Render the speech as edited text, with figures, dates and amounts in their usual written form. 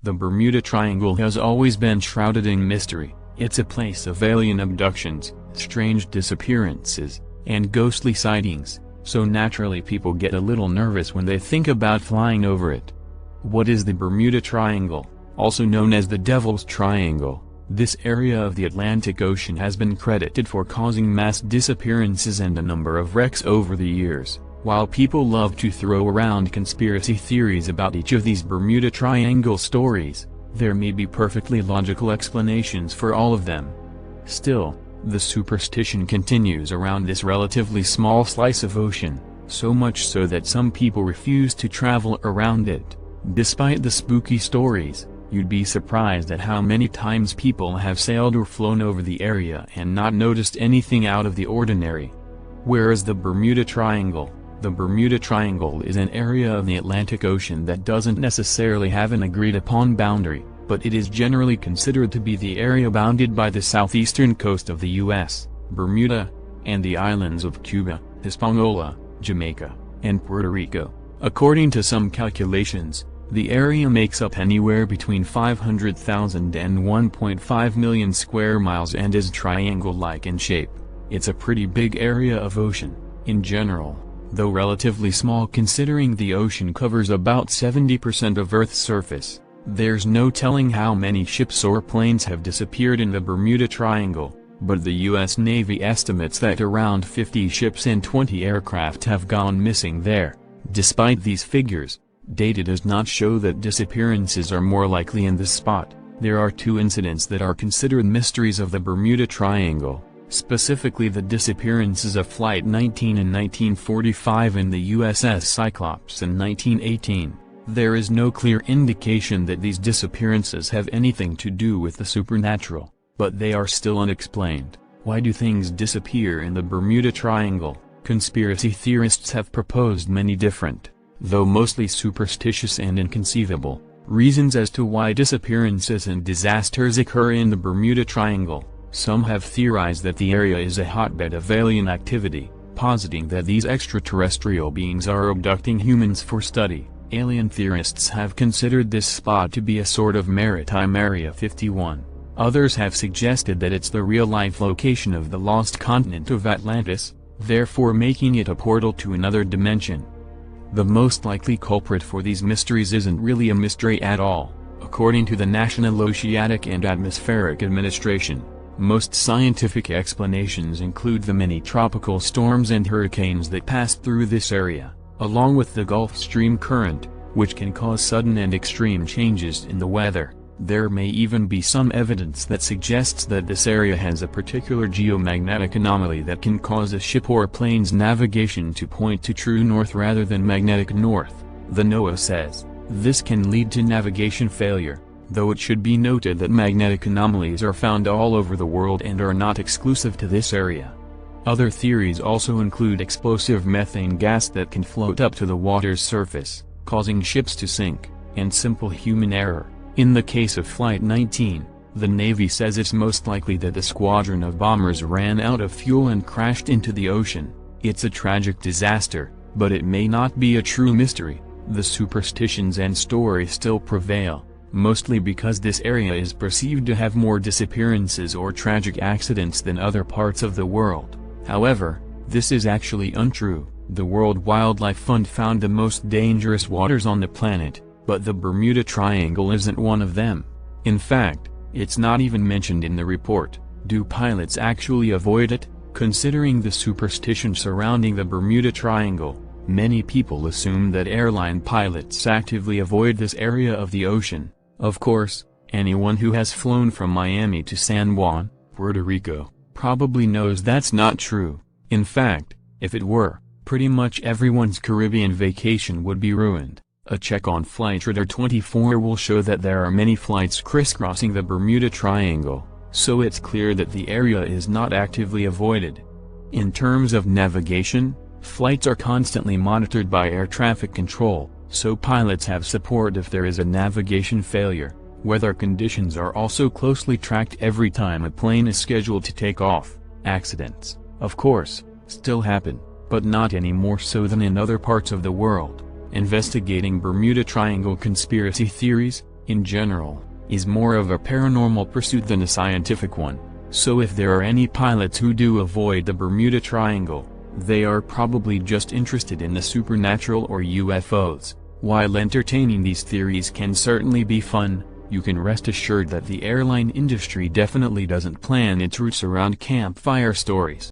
The Bermuda Triangle has always been shrouded in mystery. It's a place of alien abductions, strange disappearances, and ghostly sightings, so naturally people get a little nervous when they think about flying over it. What is the Bermuda Triangle, also known as the Devil's Triangle? This area of the Atlantic Ocean has been credited for causing mass disappearances and a number of wrecks over the years. While people love to throw around conspiracy theories about each of these Bermuda Triangle stories, there may be perfectly logical explanations for all of them. Still, the superstition continues around this relatively small slice of ocean, so much so that some people refuse to travel around it. Despite the spooky stories, you'd be surprised at how many times people have sailed or flown over the area and not noticed anything out of the ordinary. Where is the Bermuda Triangle? The Bermuda Triangle is an area of the Atlantic Ocean that doesn't necessarily have an agreed-upon boundary, but it is generally considered to be the area bounded by the southeastern coast of the U.S., Bermuda, and the islands of Cuba, Hispaniola, Jamaica, and Puerto Rico. According to some calculations, the area makes up anywhere between 500,000 and 1.5 million square miles and is triangle-like in shape. It's a pretty big area of ocean, in general, though relatively small considering the ocean covers about 70% of Earth's surface. There's no telling how many ships or planes have disappeared in the Bermuda Triangle, but the U.S. Navy estimates that around 50 ships and 20 aircraft have gone missing there. Despite these figures, data does not show that disappearances are more likely in this spot. There are two incidents that are considered mysteries of the Bermuda Triangle, specifically the disappearances of Flight 19 in 1945 and the USS Cyclops in 1918. There is no clear indication that these disappearances have anything to do with the supernatural, but they are still unexplained. Why do things disappear in the Bermuda Triangle? Conspiracy theorists have proposed many different, though mostly superstitious and inconceivable, reasons as to why disappearances and disasters occur in the Bermuda Triangle. Some have theorized that the area is a hotbed of alien activity, positing that these extraterrestrial beings are abducting humans for study. Alien theorists have considered this spot to be a sort of maritime Area 51. Others have suggested that it's the real-life location of the lost continent of Atlantis, therefore making it a portal to another dimension. The most likely culprit for these mysteries isn't really a mystery at all. According to the National Oceanic and Atmospheric Administration, most scientific explanations include the many tropical storms and hurricanes that pass through this area, along with the Gulf Stream current, which can cause sudden and extreme changes in the weather. There may even be some evidence that suggests that this area has a particular geomagnetic anomaly that can cause a ship or plane's navigation to point to true north rather than magnetic north, the NOAA says. This can lead to navigation failure, though it should be noted that magnetic anomalies are found all over the world and are not exclusive to this area. Other theories also include explosive methane gas that can float up to the water's surface, causing ships to sink, and simple human error. In the case of Flight 19, the Navy says it's most likely that the squadron of bombers ran out of fuel and crashed into the ocean. It's a tragic disaster, but it may not be a true mystery. The superstitions and stories still prevail, mostly because this area is perceived to have more disappearances or tragic accidents than other parts of the world. However, this is actually untrue. The World Wildlife Fund found the most dangerous waters on the planet, but the Bermuda Triangle isn't one of them. In fact, it's not even mentioned in the report. Do pilots actually avoid it? Considering the superstition surrounding the Bermuda Triangle, many people assume that airline pilots actively avoid this area of the ocean. Of course, anyone who has flown from Miami to San Juan, Puerto Rico, probably knows that's not true. In fact, if it were, pretty much everyone's Caribbean vacation would be ruined. A check on Flightradar 24 will show that there are many flights crisscrossing the Bermuda Triangle, so it's clear that the area is not actively avoided. In terms of navigation, flights are constantly monitored by air traffic control, so pilots have support if there is a navigation failure. Weather conditions are also closely tracked every time a plane is scheduled to take off. Accidents, of course, still happen, but not any more so than in other parts of the world. Investigating Bermuda Triangle conspiracy theories, in general, is more of a paranormal pursuit than a scientific one, so if there are any pilots who do avoid the Bermuda Triangle, they are probably just interested in the supernatural or UFOs. While entertaining these theories can certainly be fun, you can rest assured that the airline industry definitely doesn't plan its routes around campfire stories.